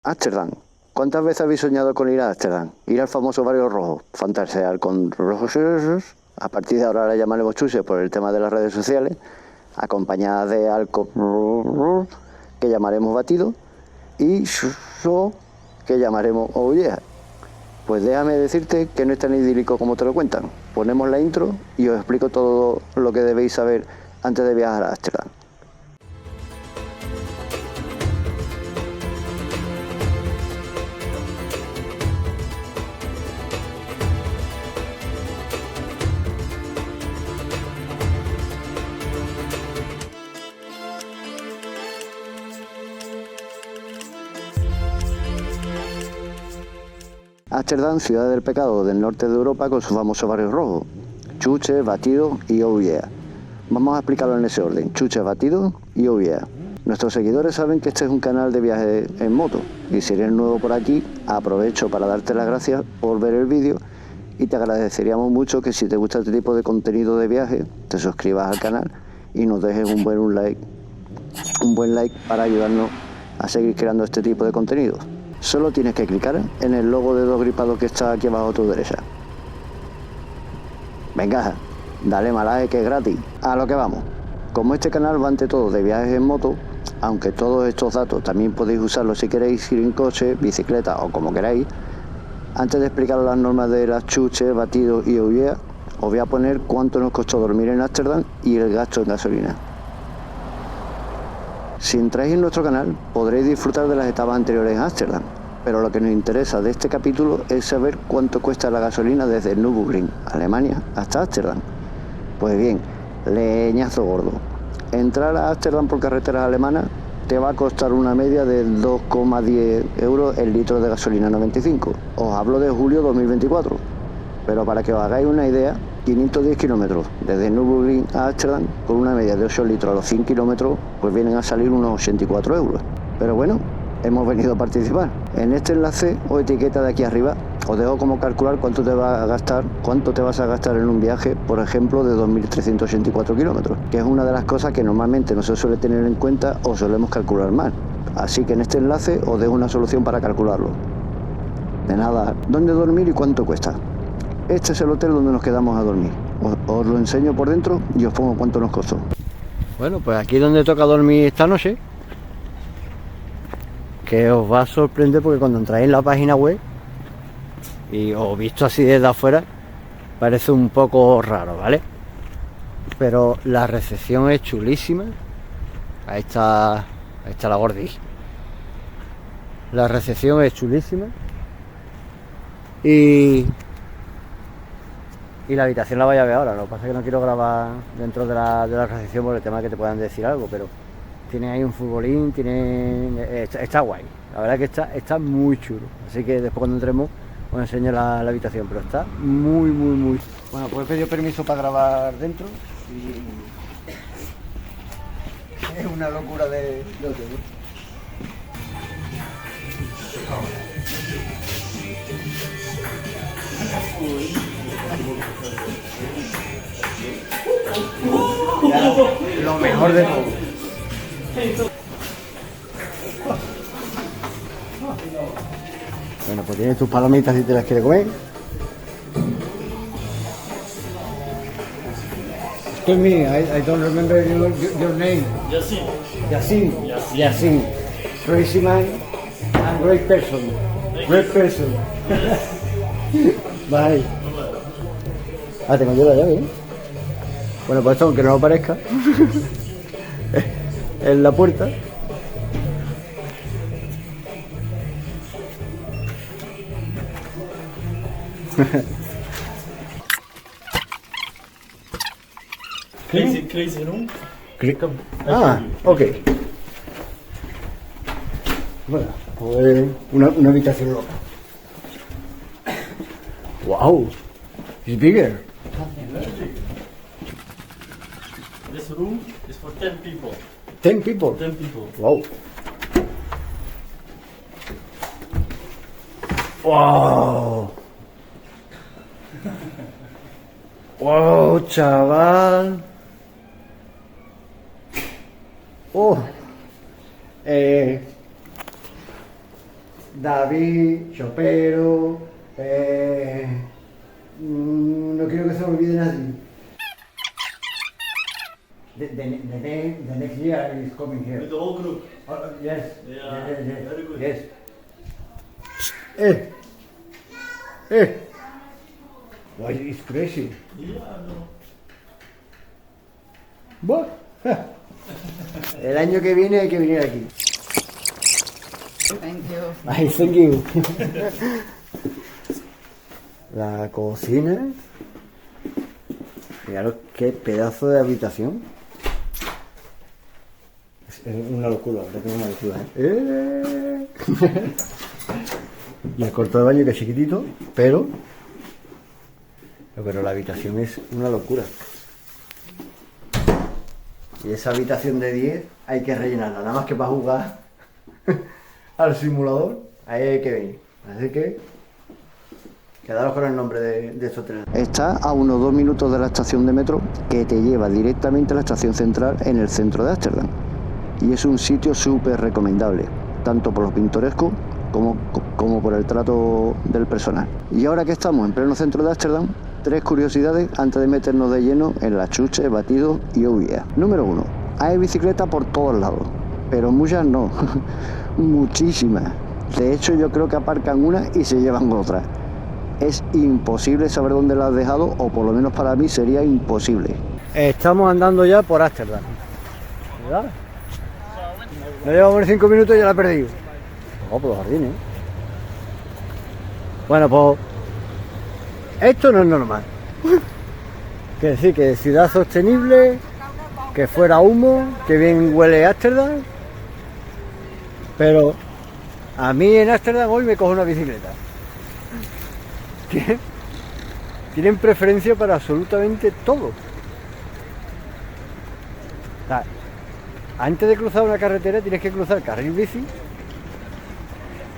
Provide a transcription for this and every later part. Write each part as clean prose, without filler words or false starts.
Ámsterdam. ¿Cuántas veces habéis soñado con ir a Ámsterdam? Ir al famoso barrio rojo, fantasear con rojos. A partir de ahora le llamaremos chuche por el tema de las redes sociales, acompañadas de alcohol que llamaremos batido y so que llamaremos oh yeah. Pues déjame decirte que no es tan idílico como te lo cuentan. Ponemos la intro y os explico todo lo que debéis saber antes de viajar a Ámsterdam. Ámsterdam, ciudad del pecado del norte de Europa con su famoso barrio rojo. Chuches, batidos y oh yeah. Vamos a explicarlo en ese orden. Chuches, batidos y oh yeah. Nuestros seguidores saben que este es un canal de viajes en moto. Y si eres nuevo por aquí, aprovecho para darte las gracias por ver el vídeo y te agradeceríamos mucho que si te gusta este tipo de contenido de viaje, te suscribas al canal y nos dejes un buen like para ayudarnos a seguir creando este tipo de contenido. Solo tienes que clicar en el logo de dos gripados que está aquí abajo a tu derecha. Venga, dale malaje que es gratis. A lo que vamos. Como este canal va ante todo de viajes en moto, aunque todos estos datos también podéis usarlos si queréis ir en coche, bicicleta o como queráis, antes de explicar las normas de las chuches, batidos y oh yeah, os voy a poner cuánto nos costó dormir en Ámsterdam y el gasto en gasolina. Si entráis en nuestro canal podréis disfrutar de las etapas anteriores en Ámsterdam, pero lo que nos interesa de este capítulo es saber cuánto cuesta la gasolina desde Nürburgring, Alemania, hasta Ámsterdam. Pues bien, leñazo gordo. Entrar a Ámsterdam por carreteras alemanas te va a costar una media de 2,10 euros el litro de gasolina 95. Os hablo de julio 2024, pero para que os hagáis una idea, 510 kilómetros desde Nürburgring a Ámsterdam con una media de 8 litros a los 100 kilómetros, pues vienen a salir unos 84 euros. Pero bueno, hemos venido a participar. En este enlace o etiqueta de aquí arriba os dejo como calcular cuánto te vas a gastar en un viaje, por ejemplo, de 2.384 kilómetros, que es una de las cosas que normalmente no se suele tener en cuenta o solemos calcular mal. Así que en este enlace os dejo una solución para calcularlo. De nada, ¿dónde dormir y cuánto cuesta? Este es el hotel donde nos quedamos a dormir. Os lo enseño por dentro y os pongo cuánto nos costó. Bueno, pues aquí es donde toca dormir esta noche, que os va a sorprender porque cuando entráis en la página web y os visto así desde afuera parece un poco raro, ¿vale? Pero la recepción es chulísima. Ahí está la gordis. La recepción es chulísima y la habitación la voy a ver ahora. Lo que pasa es que no quiero grabar dentro de la recepción por el tema de que te puedan decir algo, pero tiene ahí un futbolín, está guay. La verdad que está muy chulo. Así que después cuando entremos os enseño la habitación, pero está muy. Bueno, pues he pedido permiso para grabar dentro y es una locura de hotel. Lo mejor de todo. Bueno, pues tienes tus palomitas si te las quieres comer. Excuse me, I don't remember your name. Yasin. Crazy man and great person. Bye. Tengo yo la llave, ¿eh? Bueno, pues esto, aunque no lo parezca, es la puerta. Crazy room. Ok. Bueno, pues una habitación loca. Wow, it's bigger. This room is for 10 people. 10 people. 10 people. Wow. Wow. Wow, chaval. Oh. David, Chopero, no quiero que se me olvide nadie. The next year is coming here. With the whole group. Yes. Yeah, very good. Yes. Why it's crazy? Yeah, no. Bueno, el año que viene hay que venir aquí. Thank you. Ay, thank you. La cocina. Mirad qué pedazo de habitación. Es una locura, la verdad que es una locura, Y el cuarto de baño que es chiquitito, pero la habitación es una locura. Y esa habitación de 10 hay que rellenarla, nada más que para jugar al simulador, ahí hay que venir. Así que quedaros con el nombre de estos trenes. Está a unos 2 minutos de la estación de metro que te lleva directamente a la estación central en el centro de Ámsterdam. Y es un sitio súper recomendable, tanto por lo pintoresco como por el trato del personal. Y ahora que estamos en pleno centro de Ámsterdam, 3 curiosidades antes de meternos de lleno en las chuches, batidos y OVA. Número 1. Hay bicicletas por todos lados, pero muchas no, muchísimas. De hecho, yo creo que aparcan una y se llevan otra. Es imposible saber dónde la has dejado, o por lo menos para mí sería imposible. Estamos andando ya por Ámsterdam, ¿verdad? No llevamos 5 minutos y ya la he perdido. Por los jardines. Bueno, pues esto no es normal. Que decir que ciudad sostenible, que fuera humo, que bien huele Ámsterdam. Pero a mí en Ámsterdam hoy me cojo una bicicleta. Tienen preferencia para absolutamente todo. O sea, antes de cruzar una carretera tienes que cruzar el carril bici.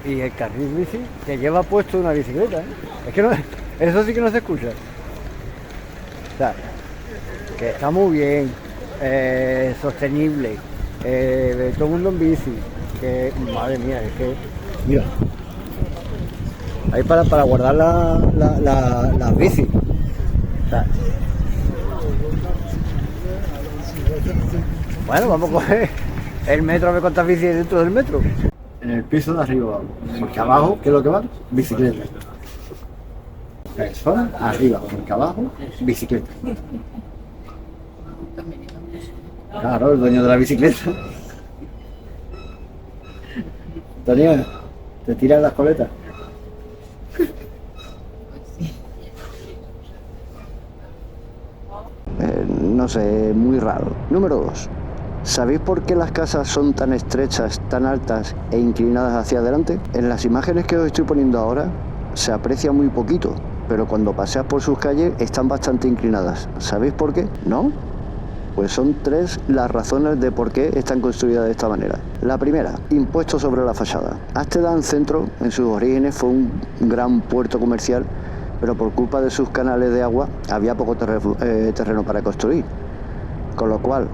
Y el carril bici te lleva puesto una bicicleta, ¿eh? Es que no, eso sí que no se escucha. O sea, que está muy bien, sostenible, todo el mundo en bici, que madre mía, es que mira, ahí para guardar las bicis. O sea, bueno, vamos a coger el metro, a ver cuántas bicis hay dentro del metro. En el piso de arriba, porque abajo, ¿qué es lo que va? Bicicleta. Persona, arriba, porque abajo, bicicleta. Claro, el dueño de la bicicleta. Antonio, ¿te tiras las coletas? No sé, muy raro. Número 2. ¿Sabéis por qué las casas son tan estrechas, tan altas e inclinadas hacia adelante? En las imágenes que os estoy poniendo ahora se aprecia muy poquito, pero cuando paseas por sus calles están bastante inclinadas. ¿Sabéis por qué? ¿No? Pues son 3 las razones de por qué están construidas de esta manera. La primera, impuestos sobre la fachada. Ámsterdam Centro, en sus orígenes, fue un gran puerto comercial, pero por culpa de sus canales de agua había poco terreno para construir. Con lo cual,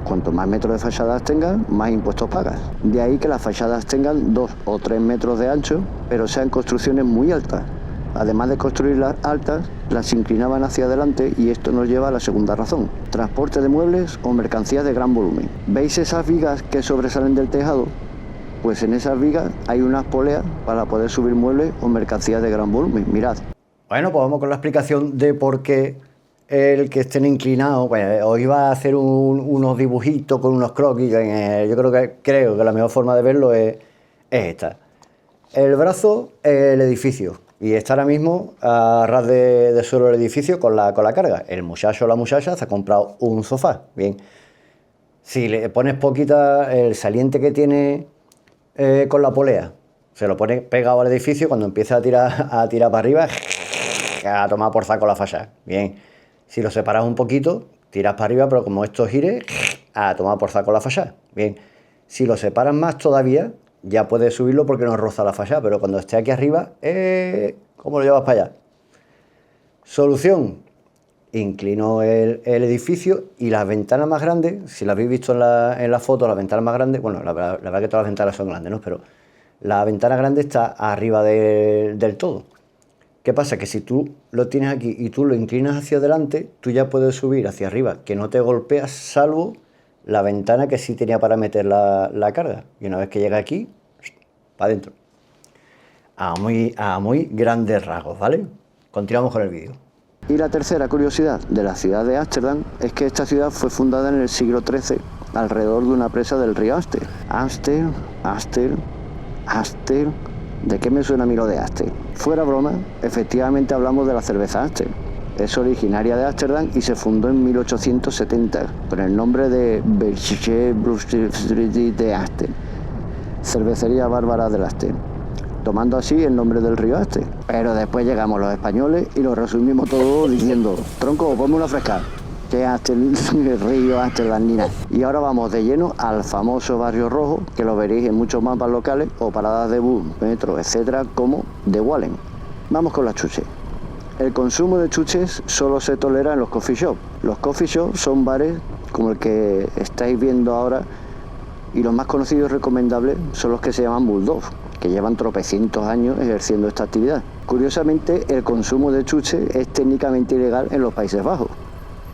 cuanto más metros de fachadas tengan, más impuestos pagas. De ahí que las fachadas tengan 2 o 3 metros de ancho, pero sean construcciones muy altas. Además de construirlas altas, las inclinaban hacia adelante y esto nos lleva a la segunda razón. Transporte de muebles o mercancías de gran volumen. ¿Veis esas vigas que sobresalen del tejado? Pues en esas vigas hay unas poleas para poder subir muebles o mercancías de gran volumen. Mirad. Bueno, pues vamos con la explicación de por qué el que estén inclinados. Pues os iba a hacer unos dibujitos con unos croquis. Yo creo que la mejor forma de verlo es esta. El brazo, el edificio. Y está ahora mismo a ras de suelo el edificio con la carga. El muchacho o la muchacha se ha comprado un sofá. Bien. Si le pones poquita, el saliente que tiene con la polea, se lo pone pegado al edificio, cuando empieza a tirar para arriba, a tomar por saco la fachada. Bien. Si lo separas un poquito, tiras para arriba, pero como esto gire, a tomar por saco la fachada. Bien. Si lo separas más todavía, ya puedes subirlo porque no roza la fachada, pero cuando esté aquí arriba, ¿cómo lo llevas para allá? Solución. Inclino el edificio y las ventanas más grandes, si las habéis visto en la foto, las ventanas más grandes, bueno, la verdad que todas las ventanas son grandes, ¿no? Pero La ventana grande está arriba del todo. ¿Qué pasa? Que si tú lo tienes aquí y tú lo inclinas hacia adelante, tú ya puedes subir hacia arriba, que no te golpeas, salvo la ventana que sí tenía para meter la carga. Y una vez que llega aquí, para adentro. A muy grandes rasgos, ¿vale? Continuamos con el vídeo. Y la tercera curiosidad de la ciudad de Ámsterdam es que esta ciudad fue fundada en el siglo XIII alrededor de una presa del río Amstel. Amstel. ¿De qué me suena a mí lo de Amstel? Fuera broma, efectivamente hablamos de la cerveza Amstel. Es originaria de Ámsterdam y se fundó en 1870 con el nombre de Belgische Brouwerij de Amstel, cervecería bárbara del Amstel, tomando así el nombre del río Amstel. Pero después llegamos los españoles y lo resumimos todo diciendo: tronco, ponme una fresca, que Amstel, el río Amsterdam ni nada. Y ahora vamos de lleno al famoso Barrio Rojo, que lo veréis en muchos mapas locales o paradas de bus, metro, etcétera, como de Wallen. Vamos con las chuches. El consumo de chuches solo se tolera en los coffee shops. Los coffee shops son bares como el que estáis viendo ahora, y los más conocidos y recomendables son los que se llaman Bulldog, que llevan tropecientos años ejerciendo esta actividad. Curiosamente, el consumo de chuches es técnicamente ilegal en los Países Bajos,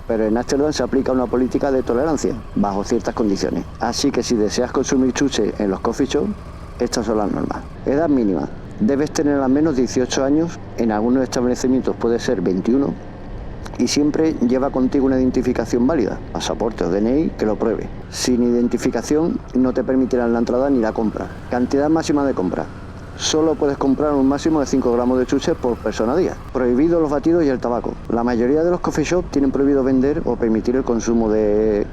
pero en Ámsterdam se aplica una política de tolerancia bajo ciertas condiciones. Así que si deseas consumir chuches en los coffee shops, estas son las normas. Edad mínima: debes tener al menos 18 años, en algunos establecimientos puede ser 21, y siempre lleva contigo una identificación válida, pasaporte o DNI, que lo pruebe. Sin identificación no te permitirán la entrada ni la compra. Cantidad máxima de compra: solo puedes comprar un máximo de 5 gramos de chuches por persona a día. Prohibido los batidos y el tabaco. La mayoría de los coffee shops tienen prohibido vender o permitir el consumo de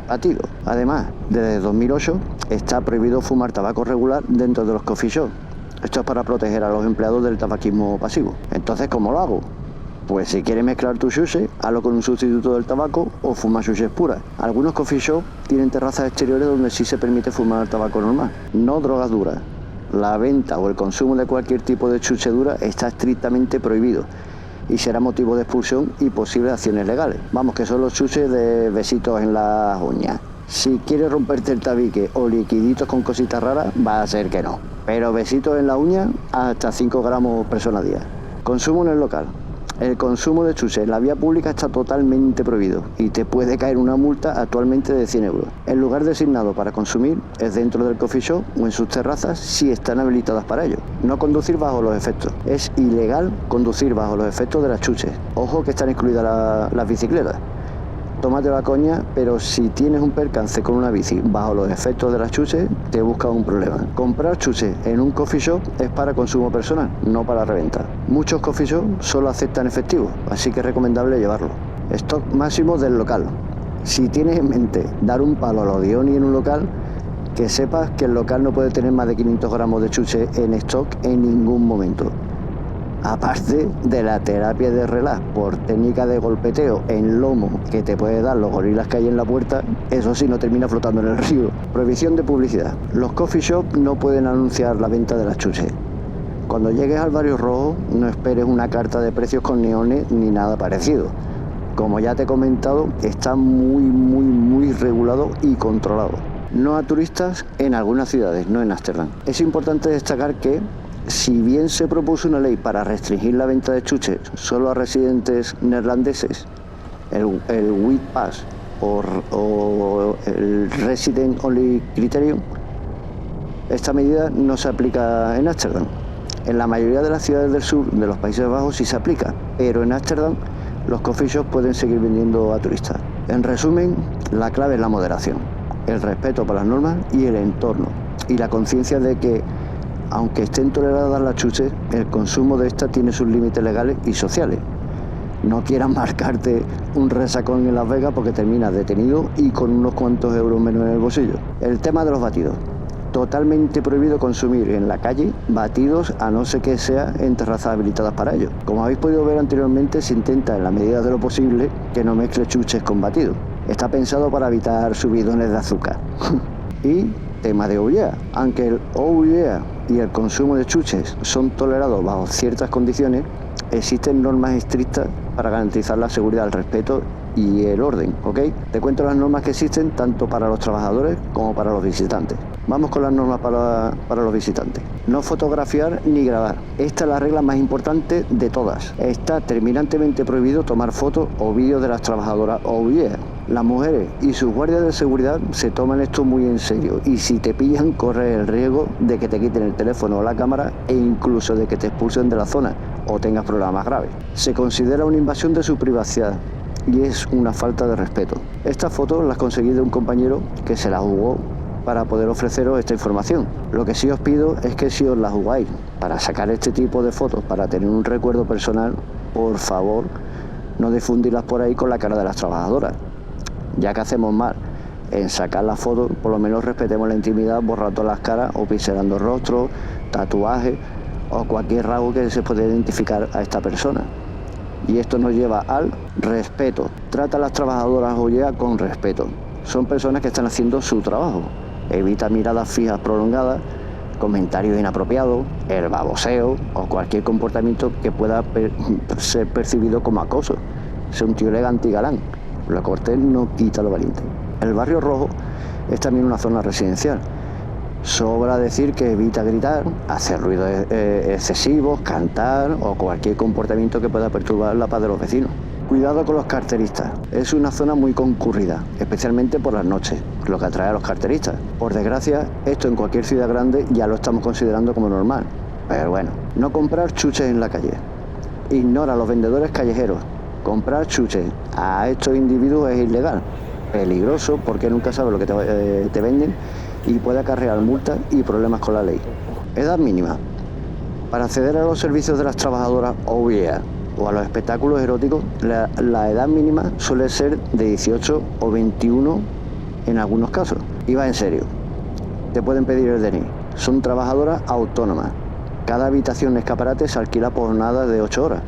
batidos. Además, desde 2008 está prohibido fumar tabaco regular dentro de los coffee shops. Esto es para proteger a los empleados del tabaquismo pasivo. Entonces, ¿cómo lo hago? Pues si quieres mezclar tu chuche, hazlo con un sustituto del tabaco o fuma chuches puras. Algunos coffee shops tienen terrazas exteriores donde sí se permite fumar tabaco normal, no drogas duras. La venta o el consumo de cualquier tipo de chuche dura está estrictamente prohibido y será motivo de expulsión y posibles acciones legales. Vamos, que son los chuches de besitos en las uñas. Si quieres romperte el tabique o liquiditos con cositas raras, va a ser que no. Pero besitos en la uña, hasta 5 gramos persona a día. Consumo en el local. El consumo de chuches en la vía pública está totalmente prohibido y te puede caer una multa actualmente de 100 euros. El lugar designado para consumir es dentro del coffee shop o en sus terrazas si están habilitadas para ello. No conducir bajo los efectos. Es ilegal conducir bajo los efectos de las chuches. Ojo que están incluidas las bicicletas. Tómate la coña, pero si tienes un percance con una bici bajo los efectos de las chuches, te buscas un problema. Comprar chuches en un coffee shop es para consumo personal, no para reventa. Muchos coffee shops solo aceptan efectivo, así que es recomendable llevarlo. Stock máximo del local. Si tienes en mente dar un palo a los Dioni en un local, que sepas que el local no puede tener más de 500 gramos de chuches en stock en ningún momento. Aparte de la terapia de relax por técnica de golpeteo en lomo que te puede dar los gorilas que hay en la puerta, eso sí no termina flotando en el río. Prohibición de publicidad. Los coffee shops no pueden anunciar la venta de las chuches. Cuando llegues al Barrio Rojo, no esperes una carta de precios con neones ni nada parecido. Como ya te he comentado, está muy regulado y controlado. No a turistas en algunas ciudades, no en Ámsterdam. Es importante destacar que si bien se propuso una ley para restringir la venta de chuches solo a residentes neerlandeses, el White Pass o el Resident Only Criterion, esta medida no se aplica en Ámsterdam. En la mayoría de las ciudades del sur de los Países Bajos sí se aplica, pero en Ámsterdam los coffee shops pueden seguir vendiendo a turistas. En resumen, la clave es la moderación, el respeto por las normas y el entorno, y la conciencia de que aunque estén toleradas las chuches, el consumo de estas tiene sus límites legales y sociales. No quieras marcarte un resacón en Las Vegas porque terminas detenido y con unos cuantos euros menos en el bolsillo. El tema de los batidos. Totalmente prohibido consumir en la calle batidos a no ser que sea en terrazas habilitadas para ello. Como habéis podido ver anteriormente, se intenta en la medida de lo posible que no mezcle chuches con batidos. Está pensado para evitar subidones de azúcar. Y tema de OUYEA. Aunque el OUYEA y el consumo de chuches son tolerados bajo ciertas condiciones, existen normas estrictas para garantizar la seguridad, el respeto y el orden, ¿ok? Te cuento las normas que existen tanto para los trabajadores como para los visitantes. Vamos con las normas para los visitantes. No fotografiar ni grabar. Esta es la regla más importante de todas. Está terminantemente prohibido tomar fotos o vídeos de las trabajadoras OVIE. Las mujeres y sus guardias de seguridad se toman esto muy en serio y si te pillan corres el riesgo de que te quiten el teléfono o la cámara e incluso de que te expulsen de la zona o tengas problemas graves. Se considera una invasión de su privacidad y es una falta de respeto. Estas fotos las conseguí de un compañero que se las jugó para poder ofreceros esta información. Lo que sí os pido es que si os las jugáis para sacar este tipo de fotos, para tener un recuerdo personal, por favor, no difundirlas por ahí con la cara de las trabajadoras. Ya que hacemos mal en sacar las fotos, por lo menos respetemos la intimidad borrando las caras o pincelando rostros, tatuajes o cualquier rasgo que se pueda identificar a esta persona. Y esto nos lleva al respeto. Trata a las trabajadoras OVIE con respeto. Son personas que están haciendo su trabajo. Evita miradas fijas prolongadas, comentarios inapropiados, el baboseo o cualquier comportamiento que pueda ser percibido como acoso. Sé un tío elegante y galán. Lo cortés no quita lo valiente. El barrio rojo es también una zona residencial. Sobra decir que evita gritar, hacer ruidos excesivos, cantar o cualquier comportamiento que pueda perturbar la paz de los vecinos. Cuidado con los carteristas. Es una zona muy concurrida, especialmente por las noches, lo que atrae a los carteristas. Por desgracia, esto en cualquier ciudad grande ya lo estamos considerando como normal. Pero bueno, no comprar chuches en la calle. Ignora a los vendedores callejeros. Comprar chuches a estos individuos es ilegal, peligroso porque nunca sabes lo que te venden y puede acarrear multas y problemas con la ley. Edad mínima. Para acceder a los servicios de las trabajadoras OVIE o a los espectáculos eróticos, la edad mínima suele ser de 18 o 21 en algunos casos. Y va en serio. Te pueden pedir el DNI. Son trabajadoras autónomas. Cada habitación escaparate se alquila por jornadas de 8 horas,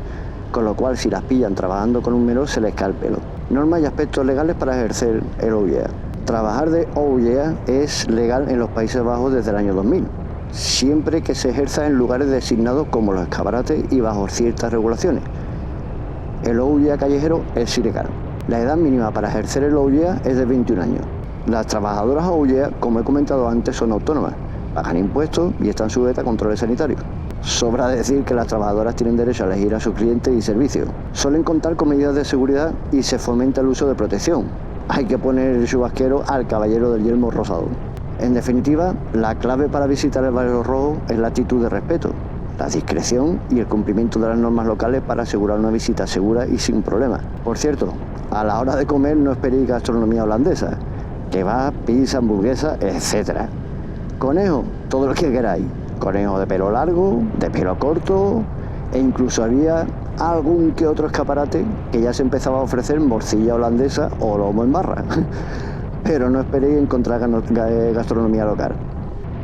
con lo cual si las pillan trabajando con un menor se les cae el pelo. Normas y aspectos legales para ejercer el OVIE. Trabajar de OVIE es legal en los Países Bajos desde el año 2000, siempre que se ejerza en lugares designados como los escaparates y bajo ciertas regulaciones. El OVIE callejero es ilegal. La edad mínima para ejercer el OVIE es de 21 años. Las trabajadoras OVIE, como he comentado antes, son autónomas, pagan impuestos y están sujetas a controles sanitarios. Sobra decir que las trabajadoras tienen derecho a elegir a sus clientes y servicios. Suelen contar con medidas de seguridad y se fomenta el uso de protección. Hay que poner el chubasquero al caballero del yelmo rosado. En definitiva, la clave para visitar el barrio rojo es la actitud de respeto, la discreción y el cumplimiento de las normas locales para asegurar una visita segura y sin problemas. Por cierto, a la hora de comer no esperéis gastronomía holandesa, kebab, pizza, hamburguesa, etc. Conejo, todo lo que queráis. Conejo de pelo largo, de pelo corto e incluso había algún que otro escaparate que ya se empezaba a ofrecer morcilla holandesa o lomo en barra. Pero no esperéis encontrar gastronomía local.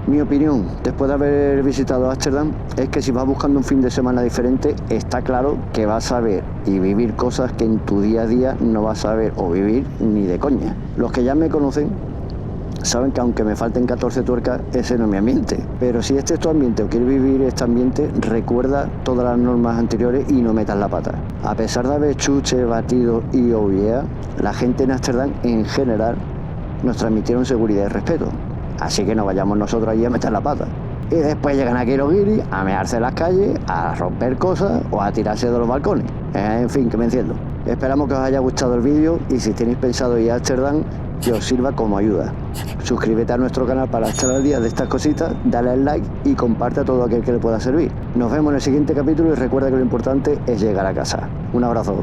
Mi opinión, después de haber visitado Ámsterdam, es que si vas buscando un fin de semana diferente, está claro que vas a ver y vivir cosas que en tu día a día no vas a ver o vivir ni de coña. Los que ya me conocen saben que aunque me falten 14 tuercas, ese no es mi ambiente. Pero si este es tu ambiente o quieres vivir este ambiente, recuerda todas las normas anteriores y no metas la pata. A pesar de haber chuches, batidos y OVIE, la gente en Ámsterdam en general nos transmitieron seguridad y respeto. Así que no vayamos nosotros allí a meter la pata. Y después llegan aquí los guiris a mearse en las calles, a romper cosas o a tirarse de los balcones. En fin, que me enciendo. Esperamos que os haya gustado el vídeo y si tenéis pensado ir a Ámsterdam, que os sirva como ayuda. Suscríbete a nuestro canal para estar al día de estas cositas, dale al like y comparte a todo aquel que le pueda servir. Nos vemos en el siguiente capítulo y recuerda que lo importante es llegar a casa. Un abrazo.